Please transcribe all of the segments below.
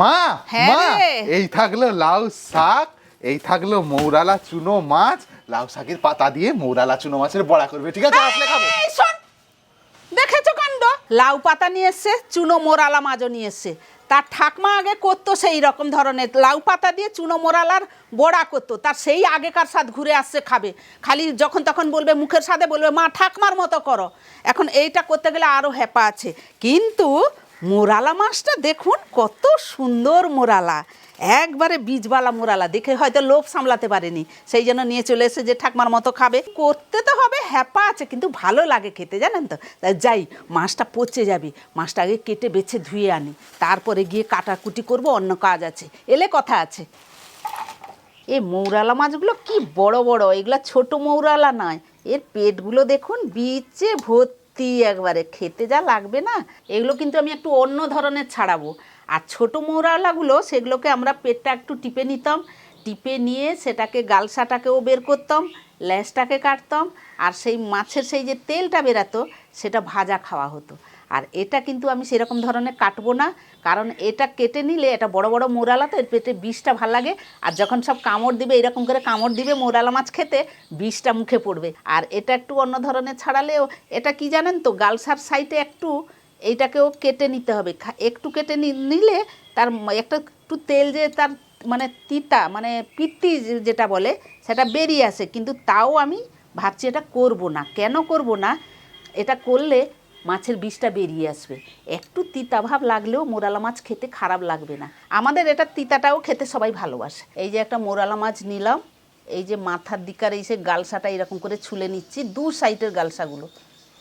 মা মা এই থাকলো লাউ শাক, এই থাকলো মৌরালা চুনো মাছ। লাউ শাকের পাতা দিয়ে মৌরালা চুনো মাছের বড়া করবে, ঠিক আছে? আসলে খাবো। দেখেছো কাণ্ড, লাউ পাতা নিয়ে এসছে, চুনো মোরালা মাছও নিয়ে এসছে। তার ঠাকমা আগে করতো সেই রকম ধরনের লাউ পাতা দিয়ে চুনো মোরালার বড়া করতো, তার সেই আগেকার স্বাদ ঘুরে আসছে। খাবে খালি যখন তখন বলবে, মুখের স্বাদে বলবে মা ঠাকমার মতো করো। এখন এইটা করতে গেলে আরও হ্যাপা আছে। কিন্তু মোরালা মাছটা দেখুন কত সুন্দর মোরালা, একবারে বীজওয়ালা মোরালা, দেখে হয়তো লোভ সামলাতে পারেনি, সেই জন্য নিয়ে চলে এসে যে ঠাকমার মতো খাবে। করতে তো হবে, হ্যাপা আছে, কিন্তু ভালো লাগে খেতে, জানেন তো। তাই যাই, মাছটা পচে যাবে, মাছটা আগে কেটে বেছে ধুয়ে আনি, তারপরে গিয়ে কাটাকুটি করব, অন্য কাজ আছে, এলে কথা আছে। এই মৌরালা মাছগুলো কি বড় বড়, এগুলো ছোট মৌরালা নয়। এর পেটগুলো দেখুন বিচে ভর্তি, একবারে খেতে যা লাগবে না। এগুলো কিন্তু আমি একটু অন্য ধরনের ছাড়াবো। আর ছোট মৌরালাগুলো সেগুলোকে আমরা পেটটা একটু টিপে নিতাম, টিপে নিয়ে সেটাকে গালসাটাকেও বের করতাম, ল্যাজটাকে কাটতাম, আর সেই মাছের সেই যে তেলটা বেরাতো সেটা ভাজা খাওয়া হতো। আর এটা কিন্তু আমি সেরকম ধরনের কাটবো না, কারণ এটা কেটে নিলে, এটা বড় বড় মোরালা তো, এর পেটে বিষটা ভাল লাগে। আর যখন সব কামড় দিবে, এরকম করে কামড় দিবে মোরালা মাছ খেতে, বিষটা মুখে পড়বে। আর এটা একটু অন্য ধরনের ছাড়ালেও, এটা কি জানেন তো, গালসার সাইডে একটু এইটাকেও কেটে নিতে হবে, একটু কেটে নিলে তার একটু তেল যে তার মানে তিতা মানে পিত্তি যেটা বলে সেটা বেরিয়ে আসে। কিন্তু তাও আমি ভাবছি এটা করব না। কেন করব না? এটা করলে মাছের বিষটা বেরিয়ে আসবে। একটু তিতা ভাব লাগলেও মোরালা মাছ খেতে খারাপ লাগবে না। আমাদের এটা তিতাটাও খেতে সবাই ভালোবাসে। এই যে একটা মোরালা মাছ নিলাম, এই যে মাথার দিকার এই যে গালসাটা এরকম করে ছুলে নিচ্ছি, দু সাইডের গালসাগুলো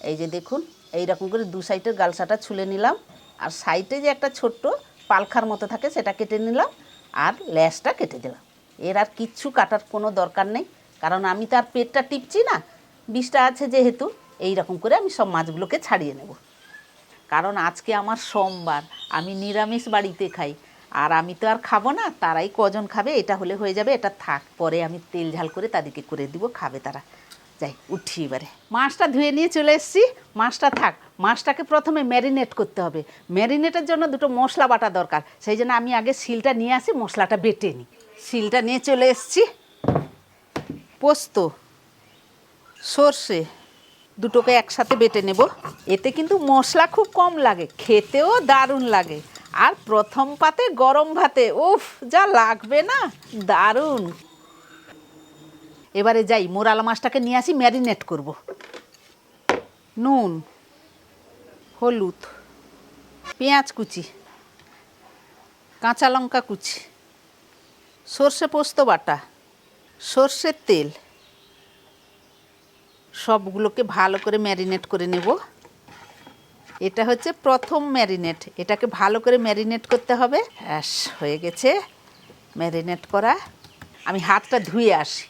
এই যে দেখুন, এইরকম করে দু সাইডের গালসাটা ছুলে নিলাম। আর সাইডে যে একটা ছোট্ট পালখার মতো থাকে সেটা কেটে নিলাম, আর ল্যাজটা কেটে দিলাম। এর আর কিচ্ছু কাটার কোনো দরকার নেই, কারণ আমি তার পেটটা টিপছি না, বিষটা আছে যেহেতু। এই রকম করে আমি সব মাছগুলোকে ছাড়িয়ে নেব, কারণ আজকে আমার সোমবার, আমি নিরামিষ বাড়িতে খাই। আর আমি তো আর খাবো না, তারাই কজন খাবে, এটা হলে হয়ে যাবে, এটা থাক, পরে আমি তেল ঝাল করে তাদেরকে করে দিব, খাবে তারা। যাই উঠি এবারে। মাছটা ধুয়ে নিয়ে চলে এসেছি, মাছটা থাক। মাছটাকে প্রথমে ম্যারিনেট করতে হবে। ম্যারিনেটের জন্য দুটো মশলা বাটা দরকার, সেই জন্য আমি আগে শিলটা নিয়ে আসি, মশলাটা বেটে নিই। শিলটা নিয়ে চলে এসেছি। পোস্ত, সর্ষে দুটোকে একসাথে বেটে নেব। এতে কিন্তু মশলা খুব কম লাগে, খেতেও দারুণ লাগে। আর প্রথম পাতে গরম ভাতে উফ যা লাগবে না, দারুণ। এবারে যাই, মোরালা মাছটাকে নিয়ে আসি, ম্যারিনেট করব। নুন, হলুদ, পেঁয়াজ কুচি, কাঁচা লঙ্কা কুচি, সর্ষে পোস্ত বাটা, সর্ষের তেল, সবগুলোকে ভালো করে ম্যারিনেট করে নেব। এটা হচ্ছে প্রথম ম্যারিনেট, এটাকে ভালো করে ম্যারিনেট করতে হবে। ব্যাস হয়ে গেছে ম্যারিনেট করা। আমি হাতটা ধুয়ে আসি।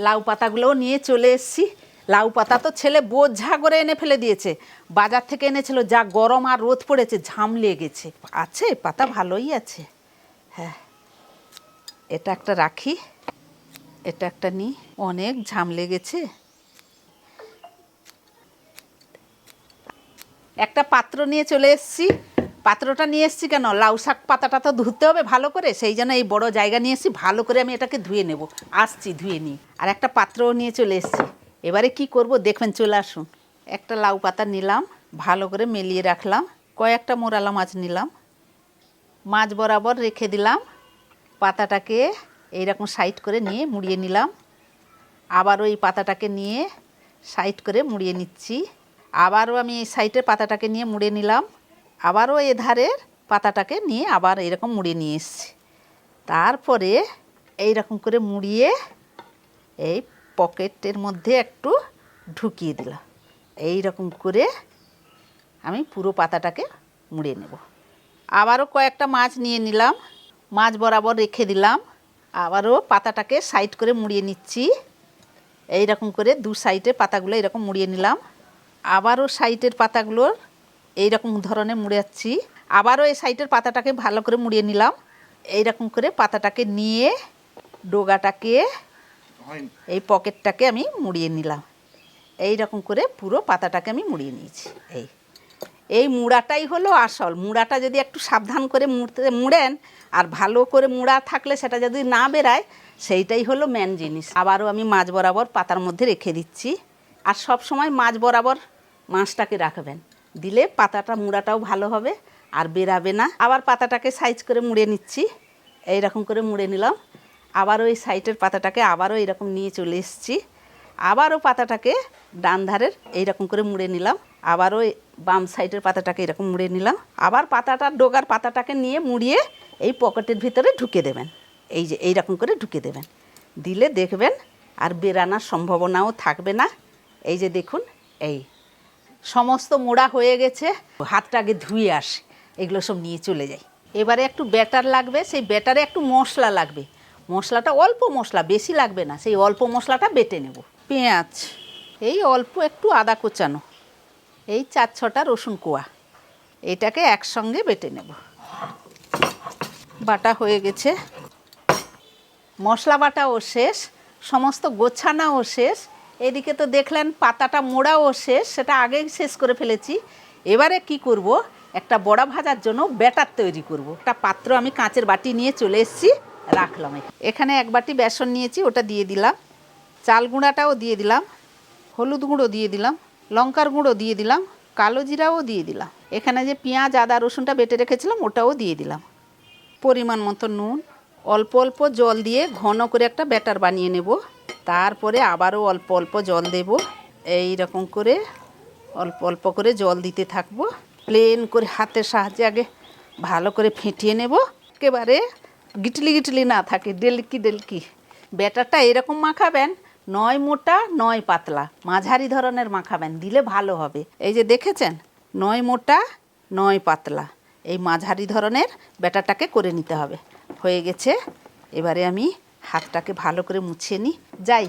লাউ পাতাগুলোও নিয়ে চলে এসেছি। লাউ পাতা তো ছেলে বোঝা করে এনে ফেলে দিয়েছে, বাজার থেকে এনেছিল, যা গরম আর রোদ পড়েছে ঝাম লেগেছে। আছে পাতা, ভালোই আছে। হ্যাঁ, এটা একটা রাখি, এটা একটা নিই, অনেক ঝাম লেগেছে। একটা পাত্র নিয়ে চলে এসেছি। পাত্রটা নিয়ে এসেছি কেন, লাউ শাক পাতাটা তো ধুতে হবে ভালো করে, সেই জন্য এই বড় জায়গা নিয়ে এসেছি। ভালো করে আমি এটাকে ধুয়ে নেব, আসছি ধুয়ে নিই। আর একটা পাত্রও নিয়ে চলে এসেছি। এবারে কি করব দেখবেন, চলে আসুন। একটা লাউ পাতা নিলাম, ভালো করে মেলিয়ে রাখলাম। কয়েকটা মোরালা মাছ নিলাম, মাছ বরাবর রেখে দিলাম। পাতাটাকে এইরকম সাইড করে নিয়ে মুড়িয়ে নিলাম। আবারও এই পাতাটাকে নিয়ে সাইড করে মুড়িয়ে নিচ্ছি। আবারও আমি এই সাইডের পাতাটাকে নিয়ে মুড়ে নিলাম। আবারও এ ধারের পাতাটাকে নিয়ে আবার এরকম মুড়িয়ে নিয়ে এসেছি। তারপরে এইরকম করে মুড়িয়ে এই পকেটের মধ্যে একটু ঢুকিয়ে দিলাম। এই রকম করে আমি পুরো পাতাটাকে মুড়িয়ে নেব। আবারও কয়েকটা মাছ নিয়ে নিলাম, মাছ বরাবর রেখে দিলাম। আবারও পাতাটাকে সাইড করে মুড়িয়ে নিচ্ছি। এই রকম করে দু সাইডের পাতাগুলো এরকম মুড়িয়ে নিলাম। আবারও সাইডের পাতাগুলোর এই রকম ধরনের মুড়াচ্ছি। আবারও এই সাইডের পাতাটাকে ভালো করে মুড়িয়ে নিলাম। এই রকম করে পাতাটাকে নিয়ে ডোগাটাকে এই পকেটটাকে আমি মুড়িয়ে নিলাম। এই রকম করে পুরো পাতাটাকে আমি মুড়িয়ে নিয়েছি। এই মুড়াটাই হলো আসল। মুড়াটা যদি একটু সাবধান করে মুড়েন আর ভালো করে মুড়া থাকলে সেটা যদি না বেরায়, সেইটাই হলো মেন জিনিস। আবারও আমি মাছ বরাবর পাতার মধ্যে রেখে দিচ্ছি। আর সব সময় মাছ বরাবর মাছটাকে রাখবেন, দিলে পাতাটা মুড়াটাও ভালো হবে আর বেরাবে না। আবার পাতাটাকে সাইজ করে মুড়ে নিচ্ছি, এইরকম করে মুড়ে নিলাম। আবারও এই সাইডের পাতাটাকে আবারও এইরকম নিয়ে চলে এসেছি। আবারও পাতাটাকে ডান ধারের এইরকম করে মুড়ে নিলাম। আবারও বাম সাইডের পাতাটাকে এরকম মুড়ে নিলাম। আবার পাতাটা ডোগার পাতাটাকে নিয়ে মুড়িয়ে এই পকেটের ভিতরে ঢুকে দেবেন। এই যে এইরকম করে ঢুকে দেবেন, দিলে দেখবেন আর বেরানোর সম্ভাবনাও থাকবে না। এই যে দেখুন, এই সমস্ত মোড়া হয়ে গেছে। হাতটা আগে ধুয়ে আসে, এগুলো সব নিয়ে চলে যায়। এবারে একটু ব্যাটার লাগবে, সেই ব্যাটারে একটু মশলা লাগবে। মশলাটা অল্প মশলা, বেশি লাগবে না। সেই অল্প মশলাটা বেটে নেব। পেঁয়াজ, এই অল্প একটু আদা কোচানো, এই 4-6টা রসুন কোয়া, এটাকে একসঙ্গে বেটে নেব। বাটা হয়ে গেছে, মশলা বাটাও শেষ, সমস্ত গোছানাও শেষ। এদিকে তো দেখলেন পাতাটা মোড়াও শেষ, সেটা আগেই শেষ করে ফেলেছি। এবারে কি করব, একটা বড়া ভাজার জন্য ব্যাটার তৈরি করব। একটা পাত্র আমি কাঁচের বাটি নিয়ে চলে এসেছি, রাখলাম। এখানে 1 বাটি বেসন নিয়েছি, ওটা দিয়ে দিলাম। চাল গুঁড়াটাও দিয়ে দিলাম, হলুদ গুঁড়ো দিয়ে দিলাম, লঙ্কার গুঁড়ো দিয়ে দিলাম, কালো জিরাও দিয়ে দিলাম। এখানে যে পেঁয়াজ আদা রসুনটা বেটে রেখেছিলাম ওটাও দিয়ে দিলাম। পরিমাণ মতো নুন, অল্প অল্প জল দিয়ে ঘন করে একটা ব্যাটার বানিয়ে নেব। তারপরে আবারও অল্প অল্প জল দেব। এই রকম করে অল্প অল্প করে জল দিতে থাকবো। প্লেন করে হাতের সাহায্যে আগে ভালো করে ফেটিয়ে নেব, একেবারে গিটলি গিটলি না থাকে, ডেলকি ডেলকি। ব্যাটারটা এরকম মাখাবেন, নয় মোটা নয় পাতলা, মাঝারি ধরনের মাখাবেন, দিলে ভালো হবে। এই যে দেখেছেন, নয় মোটা নয় পাতলা, এই মাঝারি ধরনের ব্যাটারটাকে করে নিতে হবে। হয়ে গেছে। এবারে আমি হাতটাকে ভালো করে মুছিয়ে নিই। যাই,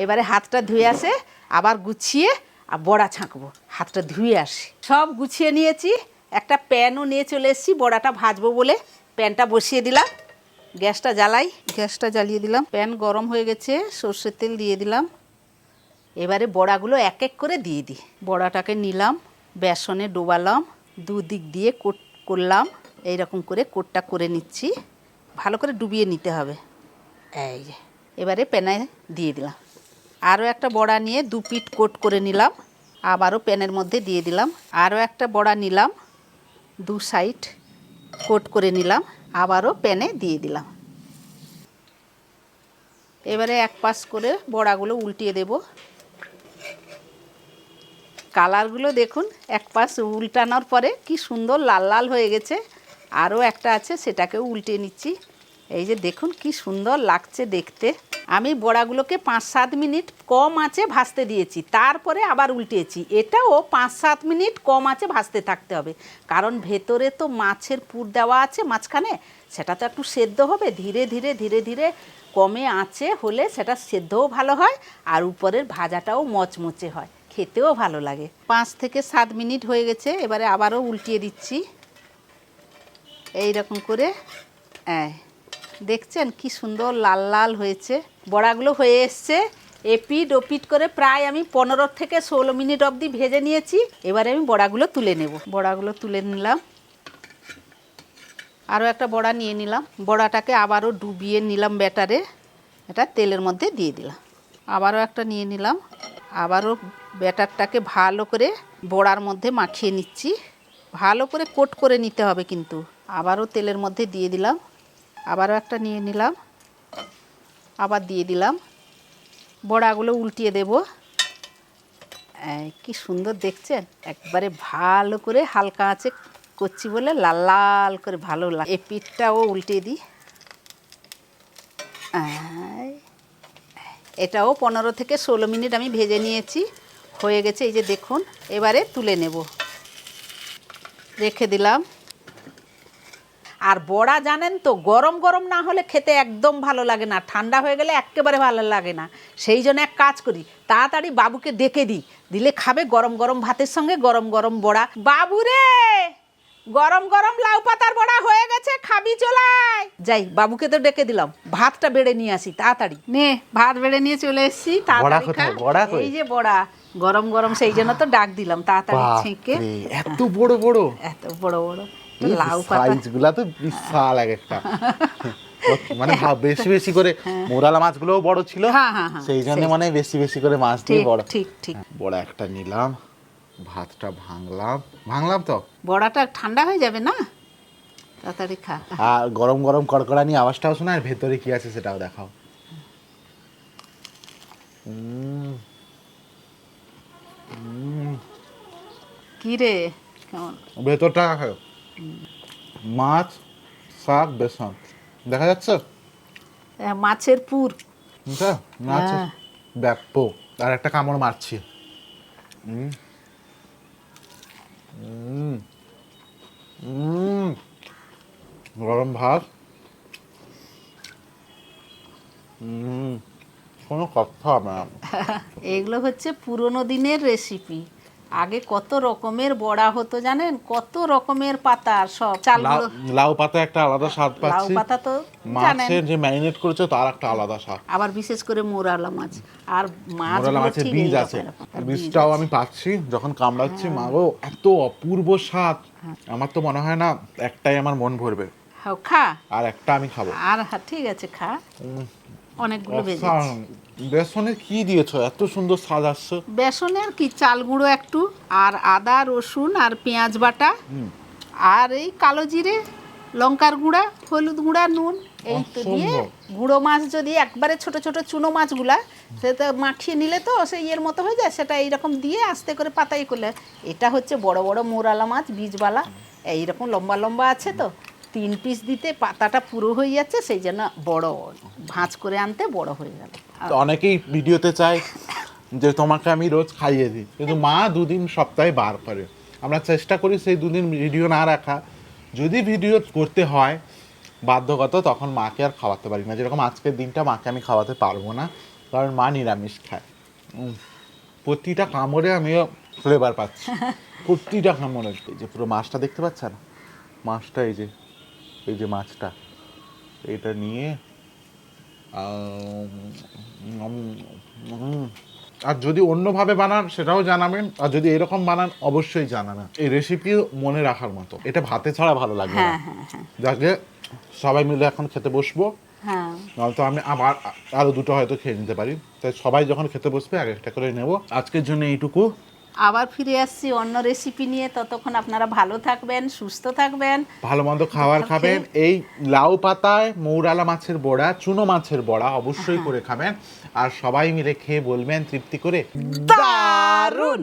এবারে হাতটা ধুয়ে আসে, আবার গুছিয়ে আর বড়া ছাঁকবো। হাতটা ধুয়ে আসি, সব গুছিয়ে নিয়েছি। একটা প্যানও নিয়ে চলে এসেছি, বড়াটা ভাজবো বলে প্যানটা বসিয়ে দিলাম। গ্যাসটা জ্বালাই, গ্যাসটা জ্বালিয়ে দিলাম। প্যান গরম হয়ে গেছে, সর্ষের তেল দিয়ে দিলাম। এবারে বড়াগুলো এক এক করে দিয়ে দিই। বড়াটাকে নিলাম, বেসনে ডোবালাম, দুদিক দিয়ে কোট করলাম। এইরকম করে কোটটা করে নিচ্ছি, ভালো করে ডুবিয়ে নিতে হবে। এই যে এবারে প্যানে দিয়ে দিলাম। আরও একটা বড়া নিয়ে 2 পিঠ কোট করে নিলাম, আবারও প্যানের মধ্যে দিয়ে দিলাম। আরও একটা বড়া নিলাম, 2 সাইড কোট করে নিলাম, আবারও প্যানে দিয়ে দিলাম। এবারে এক পাশ করে বড়াগুলো উল্টিয়ে দেব। কালারগুলো দেখুন, এক পাশ উল্টানোর পরে কি সুন্দর লাল লাল হয়ে গেছে। আরও একটা আছে, সেটাকেও উল্টিয়ে নিচ্ছি। এই যে দেখুন কি সুন্দর লাগছে দেখতে। আমি বড়াগুলোকে 5-7 মিনিট কম আঁচে ভাজতে দিয়েছি, তারপরে আবার উল্টিয়েছি। এটাও 5-7 মিনিট কম আঁচে ভাজতে থাকতে হবে, কারণ ভেতরে তো মাছের পুর দেওয়া আছে মাঝখানে, সেটা তো একটু সেদ্ধ হবে। ধীরে ধীরে ধীরে ধীরে কমে আঁচে হলে সেটা সেদ্ধও ভালো হয়, আর উপরের ভাজাটাও মচমচে হয়, খেতেও ভালো লাগে। 5 থেকে 7 মিনিট হয়ে গেছে, এবারে আবারও উল্টিয়ে দিচ্ছি। এই রকম করে দেখছেন কি সুন্দর লাল লাল হয়েছে। বড়াগুলো হয়ে এসছে, এপিট ওপিট করে প্রায় আমি 15 থেকে 16 মিনিট অবধি ভেজে নিয়েছি। এবারে আমি বড়াগুলো তুলে নেব। বড়াগুলো তুলে নিলাম। আরও একটা বড়া নিয়ে নিলাম, বড়াটাকে আবারও ডুবিয়ে নিলাম ব্যাটারে, এটা তেলের মধ্যে দিয়ে দিলাম। আবারও একটা নিয়ে নিলাম, আবারও ব্যাটারটাকে ভালো করে বড়ার মধ্যে মাখিয়ে নিচ্ছি। ভালো করে কোট করে নিতে হবে কিন্তু। আবারও তেলের মধ্যে দিয়ে দিলাম, আবারও একটা নিয়ে নিলাম, আবার দিয়ে দিলাম। বড়াগুলো উল্টিয়ে দেব। কি সুন্দর দেখছেন, একবারে ভালো করে হালকা আঁচে করছি বলে লাল লাল করে ভালো লাগে। এই পিঠটাও উল্টিয়ে দিই। এটাও 15 থেকে 16 মিনিট আমি ভেজে নিয়েছি, হয়ে গেছে। এই যে দেখুন, এবারে তুলে নেব, রেখে দিলাম। আর বড়া জানেন তো, গরম গরম না হলে খেতে একদম ভালো লাগে না, ঠান্ডা হয়ে গেলে একেবারে ভালো লাগে না। সেই জন্য এক কাজ করি, তাড়াতাড়ি বাবুকে ডেকে দিই, দিলে খাবে গরম গরম ভাতের সঙ্গে গরম গরম বড়া। বাবু রে, গরম গরম লাউ পাতার বড়া হয়ে গেছে, খাবি চলাই। যাই বাবুকে তো ডেকে দিলাম, ভাতটা বেড়ে নিয়ে আসি তাড়াতাড়ি। নে ভাত বেড়ে নিয়ে চলে এসেছি, তাড়াতাড়ি খা। এই যে বড়া গরম গরম, সেই জন্য তো ডাক দিলাম তাড়াতাড়ি ছেঁকে। এত বড় বড়, এত বড় বড় লাউ পাতা, সাইজগুলা তো বিশাল এক একটা। মানে বেশি বেশি করে মৌরালা মাছগুলোও বড় ছিল, সেই জন্য মানে বেশি বেশি করে মাছ দিয়ে বড়। ঠিক ঠিক। বড় একটা নিলাম, ভাতটা ভাঙলাম তো। বড়াটা ঠান্ডা হয়ে যাবে না, তাড়াতাড়ি খা। আর গরম গরম কড়কড়ানি আওয়াজটাও শোনা, আর ভেতরে কি আছে সেটাও দেখাও। কি রে কেমন ভেতরটা মাছ, শাক, বেসন দেখা যাচ্ছে, মাছের পুর। মাছের ব্যাপক। আর একটা কামড় মারছি। গরম ভাত, কোনো কথা না। এগুলো হচ্ছে পুরোনো দিনের রেসিপি। আগে কত রকমের বড়া হতো জানেন, কত রকমের পাতা, সব চালগুলো। লাউ পাতা একটা আলাদা স্বাদ পাচ্ছি, লাউ পাতা তো জানেন, মাছের যে ম্যারিনেট করেছে তার একটা আলাদা স্বাদ। আবার বিশেষ করে মৌরালা মাছ, আর মৌরালা মাছের বীজ আছে, বীজটাও আমি পাচ্ছি যখন কামড়াচ্ছি। মাগো এত অপূর্ব স্বাদ, আমার তো মনে হয় না একটাই আমার মন ভরবে। হ্যাঁ খা, আর একটা আমি খাবো। আর ঠিক আছে খা, অনেকগুলো ভেজেছি। বেসনে কি দিয়েছো, এত সুন্দর স্বাদ আসছে। বেসনে আর কি, চাল গুঁড়ো একটু, আর আদা রসুন আর পেঁয়াজ বাটা, আর এই কালো জিরে, লঙ্কার গুঁড়া, হলুদ গুঁড়া, নুন, এই তো দিয়ে গুঁড়ো মাছ যদি একবারে ছোট ছোট চুনো মাছগুলা সেটা মাখিয়ে নিলে তো সেই এর মতো হয়ে যায়, সেটা এইরকম দিয়ে আস্তে করে পাতাই করলে। এটা হচ্ছে বড় বড় মৌরালা মাছ, বীজবালা, এইরকম লম্বা লম্বা আছে তো, 3 পিস দিতে পাতাটা পুরো হয়ে যাচ্ছে, সেই জন্য বড় ভাঁজ করে আনতে বড় হয়ে গেল। অনেকেই ভিডিওতে চায় যে তোমাকে আমি রোজ খাইয়ে দিই, কিন্তু মা 2 দিন সপ্তাহে বার করে। আমরা চেষ্টা করি সেই 2 দিন ভিডিও না রাখা, যদি ভিডিও করতে হয় বাধ্যগত তখন মাকে আর খাওয়াতে পারি না। যেরকম আজকের দিনটা মাকে আমি খাওয়াতে পারবো না, কারণ মা নিরামিষ খায়। প্রতিটা কামড়ে আমিও ফ্লেভার পাচ্ছি, প্রতিটা কামড়ে। এই যে পুরো মাছটা দেখতে পাচ্ছেন, মাছটা এই যে মাছটা, এটা নিয়ে আর যদি অন্যভাবে বানান সেটাও জানাবেন, আর যদি এরকম বানান অবশ্যই জানাবেন। এই রেসিপি মনে রাখার মতো, এটা ভাতে ছাড়া ভালো লাগবে না। যাকে সবাই মিলে এখন খেতে বসবো, নয়তো আমি আবার আরো 2টো হয়তো খেয়ে নিতে পারি। তাই সবাই যখন খেতে বসবে আগে একটা করে নেব। আজকের জন্য এইটুকু, আবার ফিরে আসছি অন্য রেসিপি নিয়ে। ততক্ষণ আপনারা ভালো থাকবেন, সুস্থ থাকবেন, ভালো মন্দ খাবার খাবেন। এই লাউ পাতায় মৌরালা মাছের বড়া, চুনো মাছের বড়া অবশ্যই করে খাবেন, আর সবাই মিলে খেয়ে বলবেন তৃপ্তি করে, দারুণ।